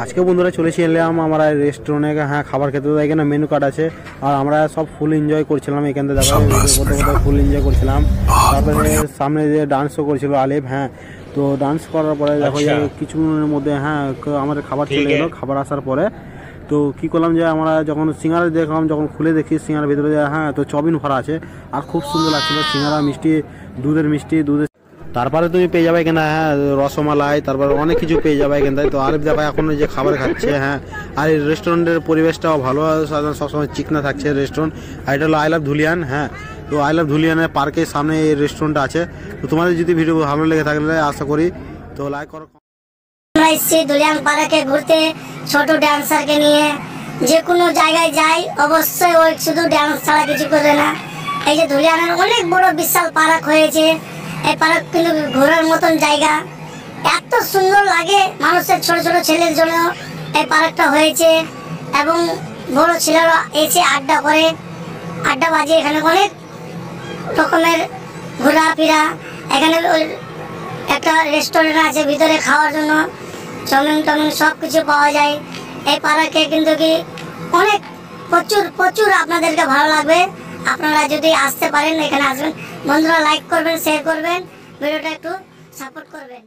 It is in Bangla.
আজকে বন্ধুরা চলেছি এলাম আমরা রেস্টুরেন্টে, হ্যাঁ খাবার খেতে। তো এখানে মেনু কার্ড আছে আর আমরা সব ফুল এনজয় করছিলাম। এখান থেকে দেখো কোথাও ফুল এনজয় করছিলাম। তারপরে সামনে যে ডান্সও করছিল আলিফ, হ্যাঁ। তো ডান্স করার পরে দেখো যে কিছুক্ষণের মধ্যে হ্যাঁ আমাদের খাবার চলে এলো। খাবার আসার পরে তো কী করলাম যে আমরা যখন সিঙ্গারা দেখলাম, যখন খুলে দেখি সিঙ্গারার ভিতরে হ্যাঁ তো চবিন ভরা আছে আর খুব সুন্দর লাগছিল। সিঙ্গারা মিষ্টি, দুধের তারপরে তুমি পেয়ে যাবে এখানে হ্যাঁ রসমালাই, তারপরে অনেক কিছু পেয়ে যাবে এখান থেকে। তো আলিফ দেখো এখন যে খাবার খাচ্ছে, হ্যাঁ। আর এই রেস্টুরেন্টের পরিবেশটাও ভালো, সবসময় চিকনা থাকছে রেস্টুরেন্ট। আর এটা হলো আই লাভ ধুলিয়ান, হ্যাঁ। তো আই লাভ ধুলিয়ানের পার্কের সামনে এই রেস্টুরেন্টটা আছে। তো তোমাদের যদি ভিডিও ভালো লেগে থাকলে আশা করি তো লাইক করো। আমরা এসেছি ধুলিয়ান পার্কে ঘুরতে ছোট ড্যান্সারকে নিয়ে। যে কোনো জায়গায় যাই অবশ্যই ওই শুধু ড্যান্স ছাড়া কিছু করে না। এই যে ধুলিয়ানের অনেক বড় বিশাল পার্ক হয়েছে। এই পার্ক কিন্তু ঘোরার মতন জায়গা, এত সুন্দর লাগে মানুষের, ছোট ছোট ছেলের জন্য এই পার্কটা হয়েছে। এবং বড় ছেলেরা এসে আড্ডা করে, আড্ডা বাজে। এখানে অনেক রকমের ঘোরাফেরা। এখানে একটা রেস্টুরেন্ট আছে ভিতরে খাওয়ার জন্য, চাউমিন টাউমিন সব কিছু পাওয়া যায়। এই পার্কে কিন্তু কি অনেক প্রচুর প্রচুর আপনাদেরকে ভালো লাগবে। আপনারা যদি আসতে পারেন এখানে আসবেন। বন্ধুরা লাইক করবেন, শেয়ার করবেন, ভিডিওটা একটু সাপোর্ট করবেন।